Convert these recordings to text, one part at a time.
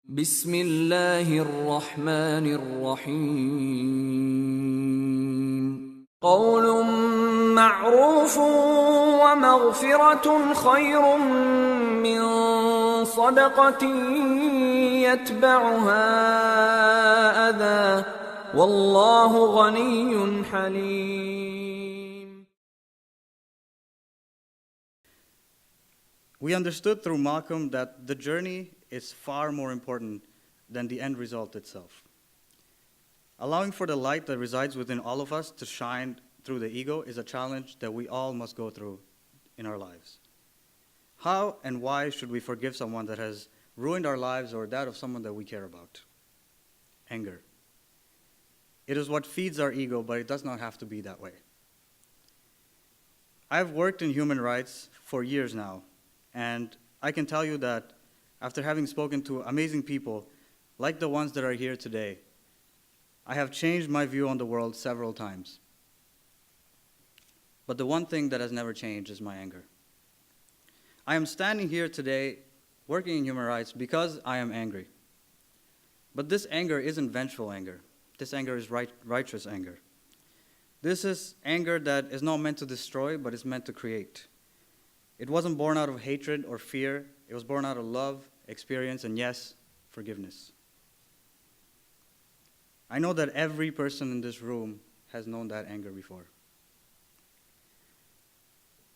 بسم الله الرحمن الرحيم قول معروف ومغفرة خير من صدقة يتبعها أذى والله غني حليم. We understood through Malcolm that the journey is far more important than the end result itself. Allowing for the light that resides within all of us to shine through the ego is a challenge that we all must go through in our lives. How and why should we forgive someone that has ruined our lives or that of someone that we care about? Anger. It is what feeds our ego, but it does not have to be that way. I've worked in human rights for years now, and I can tell you that after having spoken to amazing people like the ones that are here today, I have changed my view on the world several times. But the one thing that has never changed is my anger. I am standing here today working in human rights because I am angry. But this anger isn't vengeful anger. This anger is righteous anger. This is anger that is not meant to destroy, but is meant to create. It wasn't born out of hatred or fear. It was born out of love, experience, and yes, forgiveness. I know that every person in this room has known that anger before.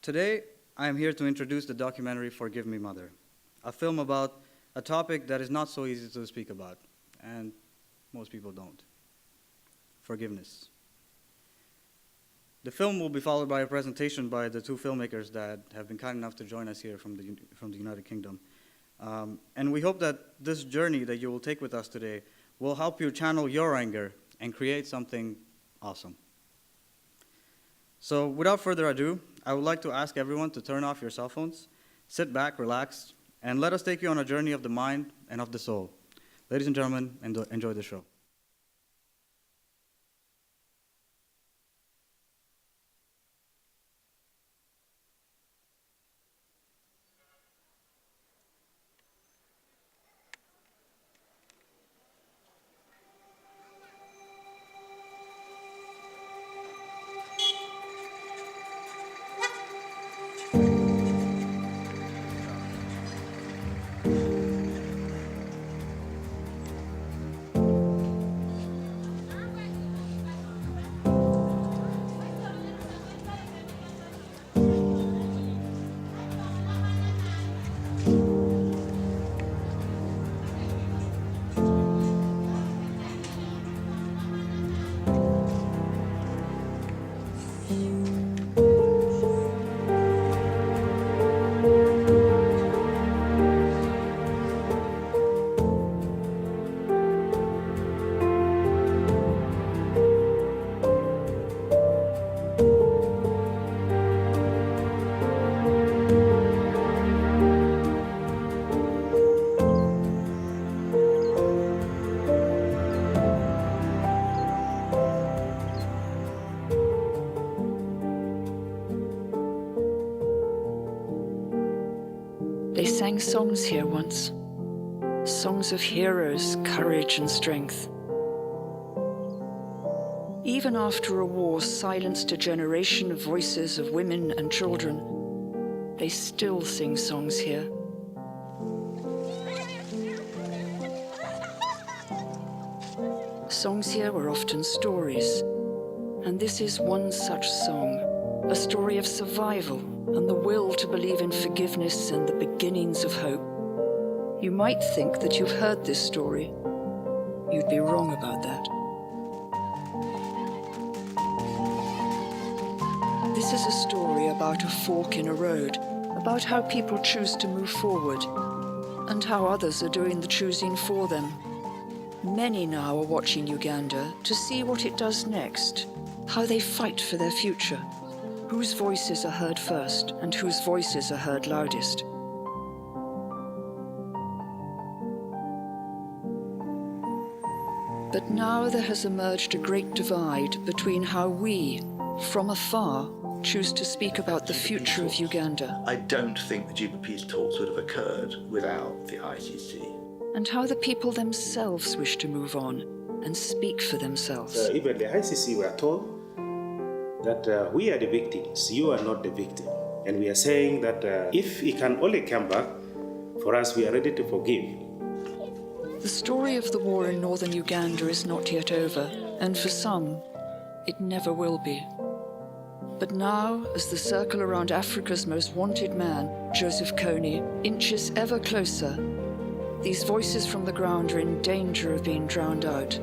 Today, I am here to introduce the documentary Forgive Me, Mother, a film about a topic that is not so easy to speak about, and most people don't. Forgiveness. The film will be followed by a presentation by the two filmmakers that have been kind enough to join us here from the United Kingdom. And we hope that this journey that you will take with us today will help you channel your anger and create something awesome. So without further ado, I would like to ask everyone to turn off your cell phones, sit back, relax, and let us take you on a journey of the mind and of the soul. Ladies and gentlemen, enjoy the show. They sang songs here once, songs of heroes, courage and strength. Even after a war silenced a generation of voices of women and children, they still sing songs here. Songs here were often stories, and this is one such song, a story of survival and the will to believe in forgiveness and the beginnings of hope. You might think that you've heard this story. You'd be wrong about that. This is a story about a fork in a road, about how people choose to move forward, and how others are doing the choosing for them. Many now are watching Uganda to see what it does next, how they fight for their future, whose voices are heard first and whose voices are heard loudest. But now there has emerged a great divide between how we, from afar, choose to speak about the future of Uganda. I don't think the Juba Peace talks would have occurred without the ICC. and how the people themselves wish to move on and speak for themselves. Even the ICC were told that we are the victims, you are not the victim. And we are saying that if he can only come back, for us, we are ready to forgive. The story of the war in northern Uganda is not yet over, and for some, it never will be. But now, as the circle around Africa's most wanted man, Joseph Kony, inches ever closer, these voices from the ground are in danger of being drowned out.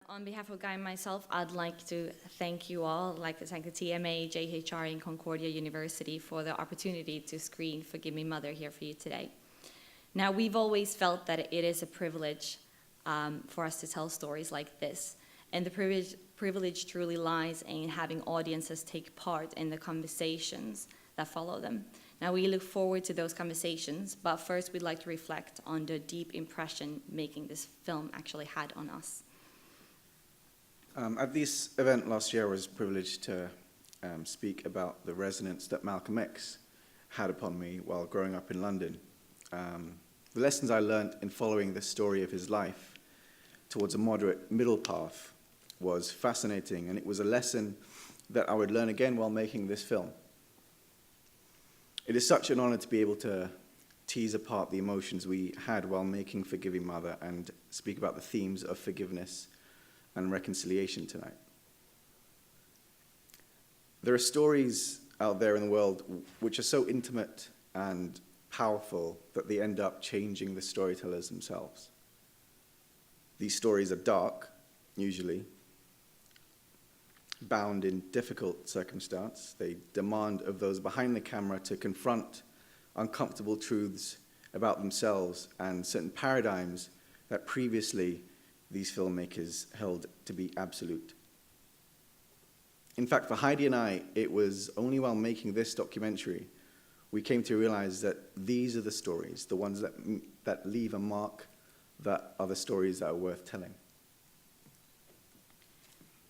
On behalf of Guy and myself, I'd like to thank you all. I'd like to thank the TMA, JHR, and Concordia University for the opportunity to screen Forgive Me Mother here for you today. Now, we've always felt that it is a privilege for us to tell stories like this. And the privilege truly lies in having audiences take part in the conversations that follow them. Now, we look forward to those conversations, but first we'd like to reflect on the deep impression making this film actually had on us. At this event last year, I was privileged to speak about the resonance that Malcolm X had upon me while growing up in London. The lessons I learned in following the story of his life towards a moderate middle path was fascinating, and it was a lesson that I would learn again while making this film. It is such an honor to be able to tease apart the emotions we had while making Forgiving Mother and speak about the themes of forgiveness and reconciliation tonight. There are stories out there in the world which are so intimate and powerful that they end up changing the storytellers themselves. These stories are dark, usually, bound in difficult circumstance. They demand of those behind the camera to confront uncomfortable truths about themselves and certain paradigms that previously these filmmakers held to be absolute. In fact, for Heidi and I, it was only while making this documentary we came to realize that these are the stories, the ones that leave a mark, that are the stories that are worth telling.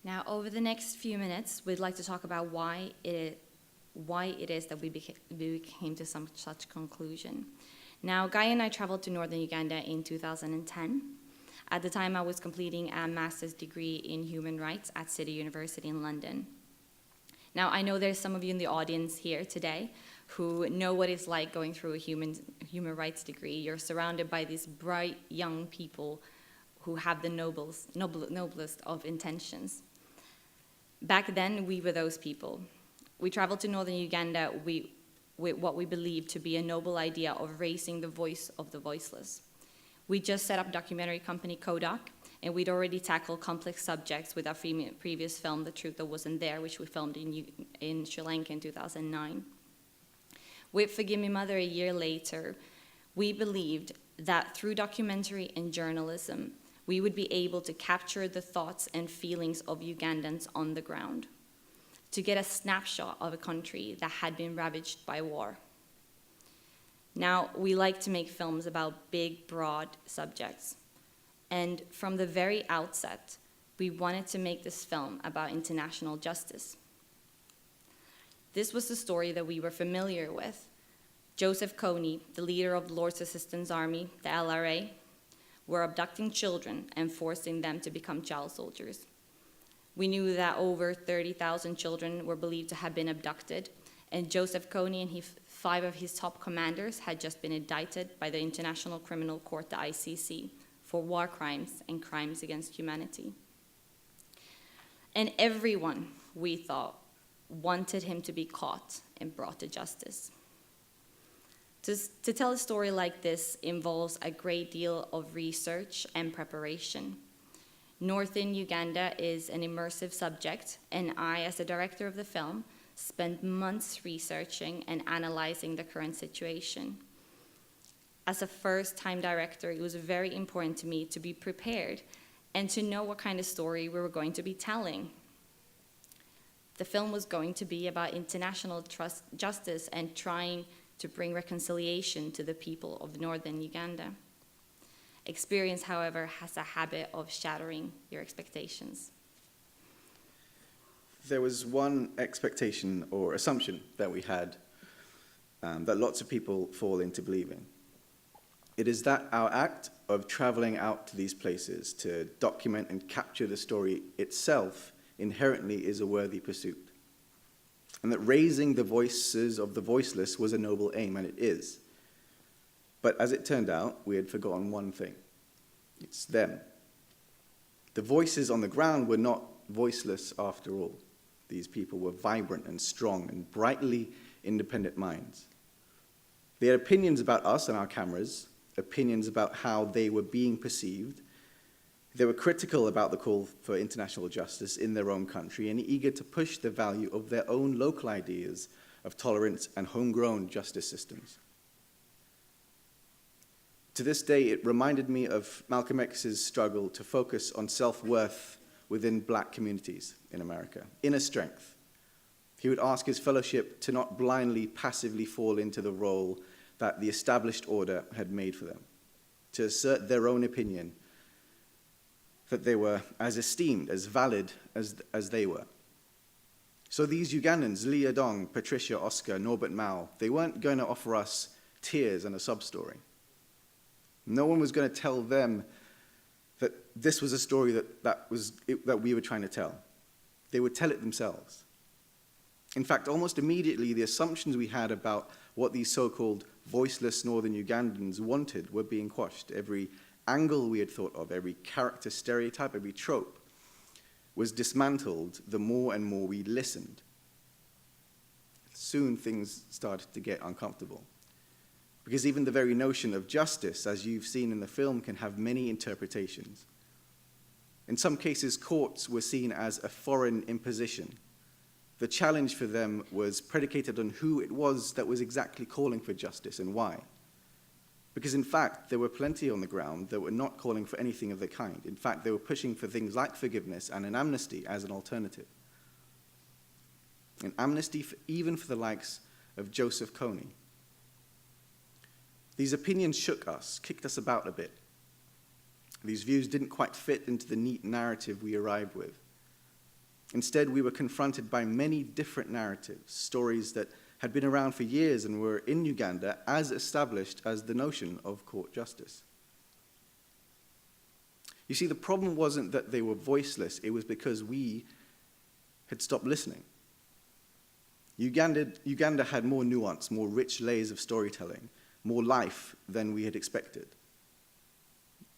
Now, over the next few minutes, we'd like to talk about why it is that we came to such conclusion. Now, Guy and I traveled to northern Uganda in 2010. At the time, I was completing a master's degree in human rights at City University in London. Now, I know there's some of you in the audience here today who know what it's like going through a human rights degree. You're surrounded by these bright young people who have the noblest of intentions. Back then, we were those people. We traveled to northern Uganda with what we believed to be a noble idea of raising the voice of the voiceless. We just set up documentary company Kodak, and we'd already tackled complex subjects with our previous film, The Truth That Wasn't There, which we filmed in Sri Lanka in 2009. With Forgive Me Mother a year later, we believed that through documentary and journalism, we would be able to capture the thoughts and feelings of Ugandans on the ground, to get a snapshot of a country that had been ravaged by war. Now, we like to make films about big, broad subjects. And from the very outset, we wanted to make this film about international justice. This was the story that we were familiar with. Joseph Kony, the leader of the Lord's Resistance Army, the LRA, were abducting children and forcing them to become child soldiers. We knew that over 30,000 children were believed to have been abducted, and Joseph Kony and 5 of his top commanders had just been indicted by the International Criminal Court, the ICC, for war crimes and crimes against humanity. And everyone, we thought, wanted him to be caught and brought to justice. To tell a story like this involves a great deal of research and preparation. Northern Uganda is an immersive subject, and I, as the director of the film, spent months researching and analyzing the current situation. As a first-time director, it was very important to me to be prepared and to know what kind of story we were going to be telling. The film was going to be about international justice and trying to bring reconciliation to the people of northern Uganda. Experience, however, has a habit of shattering your expectations. There was one expectation or assumption that we had that lots of people fall into believing. It is that our act of traveling out to these places to document and capture the story itself inherently is a worthy pursuit, and that raising the voices of the voiceless was a noble aim, and it is. But as it turned out, we had forgotten one thing. It's them. The voices on the ground were not voiceless after all. These people were vibrant and strong and brightly independent minds. They had opinions about us and our cameras, opinions about how they were being perceived. They were critical about the call for international justice in their own country and eager to push the value of their own local ideas of tolerance and homegrown justice systems. To this day, it reminded me of Malcolm X's struggle to focus on self-worth within black communities in America, inner strength. He would ask his fellowship to not blindly, passively fall into the role that the established order had made for them, to assert their own opinion, that they were as esteemed, as valid as they were. So these Ugandans, Lee Adong, Patricia, Oscar, Norbert Mao, they weren't going to offer us tears and a sub-story. No one was going to tell them that this was a story that we were trying to tell. They would tell it themselves. In fact, almost immediately, the assumptions we had about what these so-called voiceless northern Ugandans wanted were being quashed. Every angle we had thought of, every character stereotype, every trope was dismantled the more and more we listened. Soon things started to get uncomfortable. Because even the very notion of justice, as you've seen in the film, can have many interpretations. In some cases, courts were seen as a foreign imposition. The challenge for them was predicated on who it was that was exactly calling for justice and why. Because in fact, there were plenty on the ground that were not calling for anything of the kind. In fact, they were pushing for things like forgiveness and an amnesty as an alternative. An amnesty even for the likes of Joseph Kony. These opinions shook us, kicked us about a bit. These views didn't quite fit into the neat narrative we arrived with. Instead, we were confronted by many different narratives, stories that had been around for years and were in Uganda as established as the notion of court justice. You see, the problem wasn't that they were voiceless, it was because we had stopped listening. Uganda had more nuance, more rich layers of storytelling, more life than we had expected.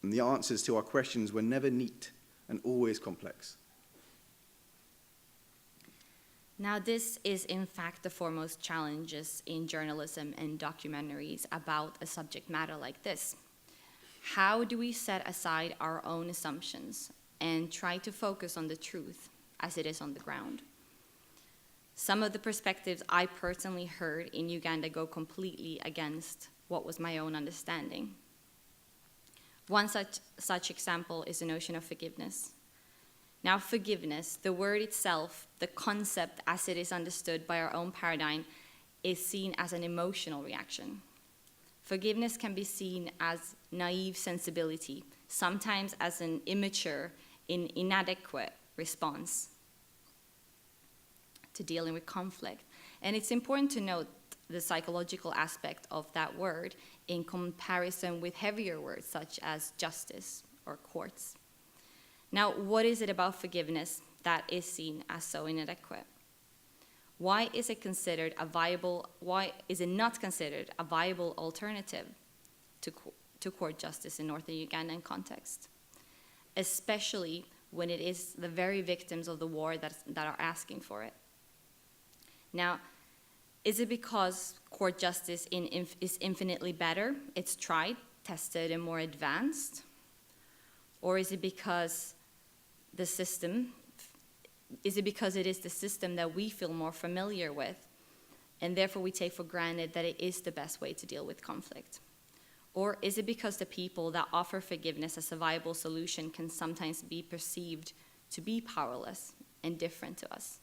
And the answers to our questions were never neat and always complex. Now, this is in fact the foremost challenges in journalism and documentaries about a subject matter like this. How do we set aside our own assumptions and try to focus on the truth as it is on the ground? Some of the perspectives I personally heard in Uganda go completely against what was my own understanding. One such example is the notion of forgiveness. Now, forgiveness, the word itself, the concept as it is understood by our own paradigm, is seen as an emotional reaction. Forgiveness can be seen as naive sensibility, sometimes as an immature, inadequate response to dealing with conflict. And it's important to note the psychological aspect of that word in comparison with heavier words such as justice or courts. Now, what is it about forgiveness that is seen as so inadequate? Why is it not considered a viable alternative to court justice in northern Ugandan context? Especially when it is the very victims of the war that are asking for it. Now, Is it because court justice is infinitely better? It's tried, tested, and more advanced? Or is it because it is the system that we feel more familiar with, and therefore we take for granted that it is the best way to deal with conflict? Or is it because the people that offer forgiveness as a viable solution can sometimes be perceived to be powerless and different to us?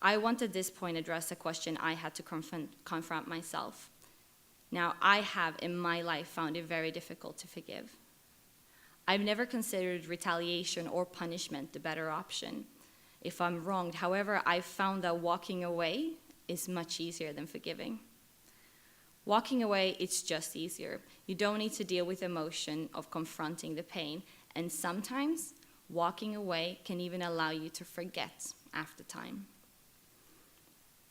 I want at this point address a question I had to confront myself. Now, I have in my life found it very difficult to forgive. I've never considered retaliation or punishment the better option if I'm wronged. However, I've found that walking away is much easier than forgiving. Walking away, it's just easier. You don't need to deal with the emotion of confronting the pain, and sometimes walking away can even allow you to forget after time.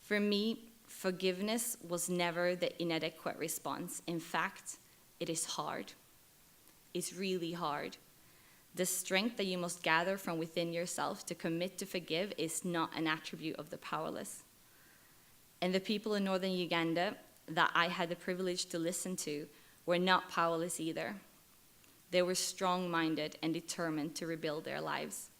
For me, forgiveness was never the inadequate response. In fact, it is hard. It's really hard. The strength that you must gather from within yourself to commit to forgive is not an attribute of the powerless. And the people in northern Uganda that I had the privilege to listen to were not powerless either. They were strong-minded and determined to rebuild their lives.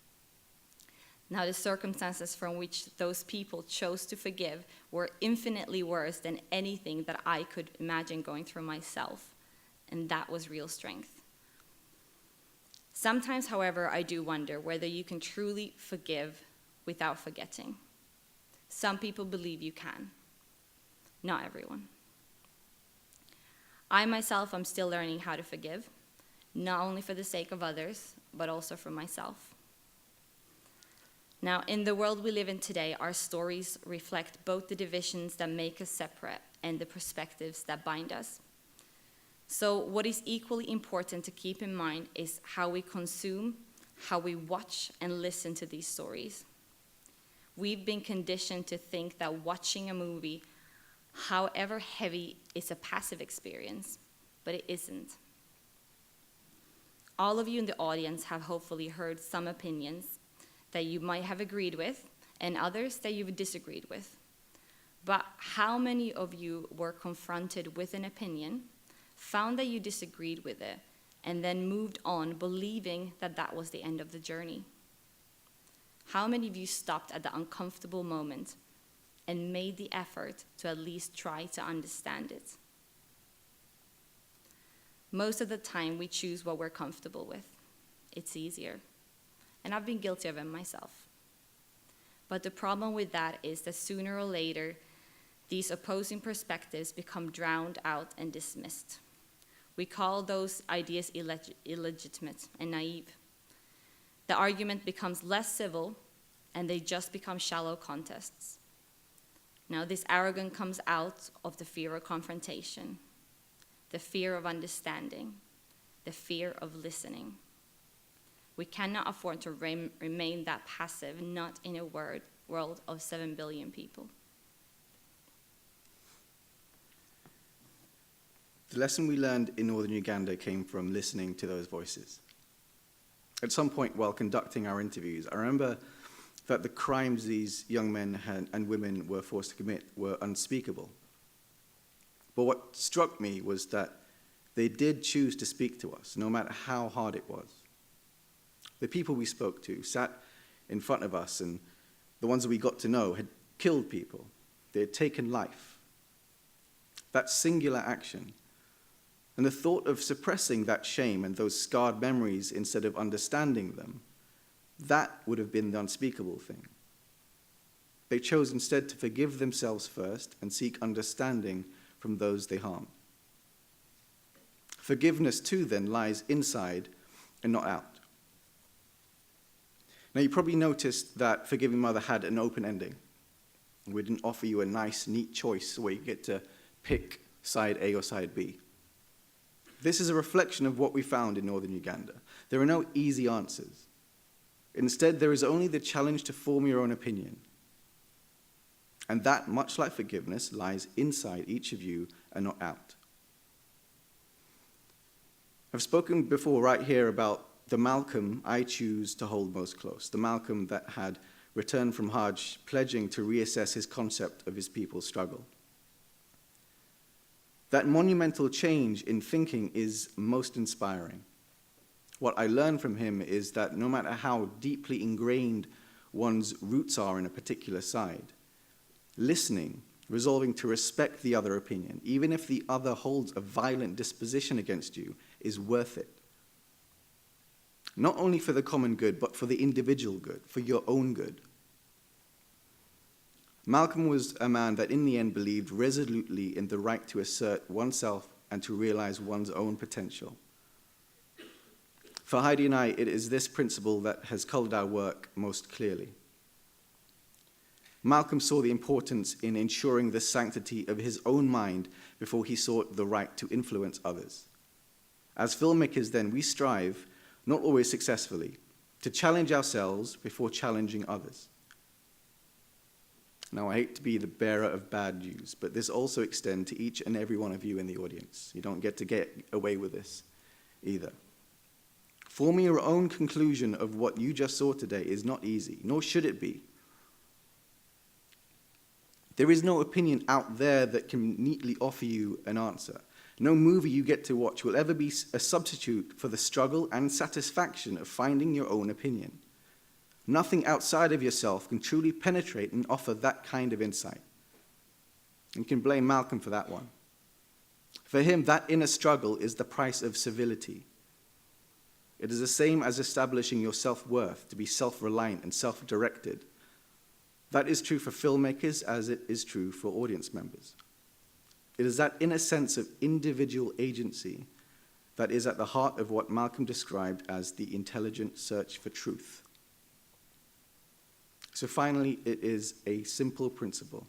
Now, the circumstances from which those people chose to forgive were infinitely worse than anything that I could imagine going through myself, and that was real strength. Sometimes, however, I do wonder whether you can truly forgive without forgetting. Some people believe you can. Not everyone. I myself am still learning how to forgive, not only for the sake of others, but also for myself. Now, in the world we live in today, our stories reflect both the divisions that make us separate and the perspectives that bind us. So what is equally important to keep in mind is how we consume, how we watch and listen to these stories. We've been conditioned to think that watching a movie, however heavy, is a passive experience, but it isn't. All of you in the audience have hopefully heard some opinions that you might have agreed with and others that you've disagreed with. But how many of you were confronted with an opinion, found that you disagreed with it, and then moved on believing that that was the end of the journey? How many of you stopped at the uncomfortable moment and made the effort to at least try to understand it? Most of the time, we choose what we're comfortable with. It's easier. And I've been guilty of it myself. But the problem with that is that sooner or later, these opposing perspectives become drowned out and dismissed. We call those ideas illegitimate and naive. The argument becomes less civil, and they just become shallow contests. Now, this arrogance comes out of the fear of confrontation, the fear of understanding, the fear of listening. We cannot afford to remain that passive, not in a world of 7 billion people. The lesson we learned in northern Uganda came from listening to those voices. At some point while conducting our interviews, I remember that the crimes these young men and women were forced to commit were unspeakable. But what struck me was that they did choose to speak to us, no matter how hard it was. The people we spoke to sat in front of us, and the ones that we got to know had killed people. They had taken life. That singular action, and the thought of suppressing that shame and those scarred memories instead of understanding them, that would have been the unspeakable thing. They chose instead to forgive themselves first and seek understanding from those they harmed. Forgiveness, too, then, lies inside and not out. Now, you probably noticed that Forgiving Mother had an open ending. We didn't offer you a nice, neat choice where you get to pick side A or side B. This is a reflection of what we found in northern Uganda. There are no easy answers. Instead, there is only the challenge to form your own opinion. And that, much like forgiveness, lies inside each of you and not out. I've spoken before right here about the Malcolm I choose to hold most close, the Malcolm that had returned from Hajj, pledging to reassess his concept of his people's struggle. That monumental change in thinking is most inspiring. What I learned from him is that no matter how deeply ingrained one's roots are in a particular side, listening, resolving to respect the other opinion, even if the other holds a violent disposition against you, is worth it. Not only for the common good, but for the individual good, for your own good. Malcolm was a man that in the end believed resolutely in the right to assert oneself and to realize one's own potential. For Heidi and I, it is this principle that has colored our work most clearly. Malcolm saw the importance in ensuring the sanctity of his own mind before he sought the right to influence others. As filmmakers, then, we strive, not always successfully, to challenge ourselves before challenging others. Now, I hate to be the bearer of bad news, but this also extends to each and every one of you in the audience. You don't get to get away with this either. Forming your own conclusion of what you just saw today is not easy, nor should it be. There is no opinion out there that can neatly offer you an answer. No movie you get to watch will ever be a substitute for the struggle and satisfaction of finding your own opinion. Nothing outside of yourself can truly penetrate and offer that kind of insight. You can blame Malcolm for that one. For him, that inner struggle is the price of civility. It is the same as establishing your self-worth to be self-reliant and self-directed. That is true for filmmakers as it is true for audience members. It is that inner sense of individual agency that is at the heart of what Malcolm described as the intelligent search for truth. So finally, it is a simple principle.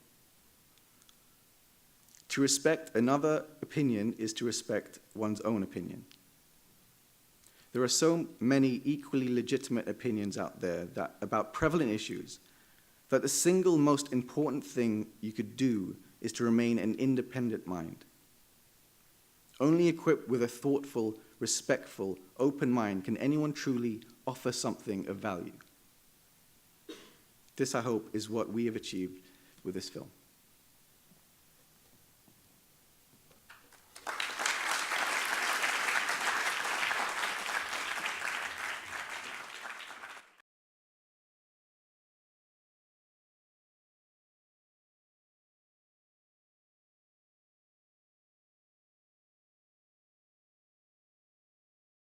To respect another opinion is to respect one's own opinion. There are so many equally legitimate opinions out there about prevalent issues that the single most important thing you could do is to remain an independent mind. Only equipped with a thoughtful, respectful, open mind can anyone truly offer something of value. This, I hope, is what we have achieved with this film.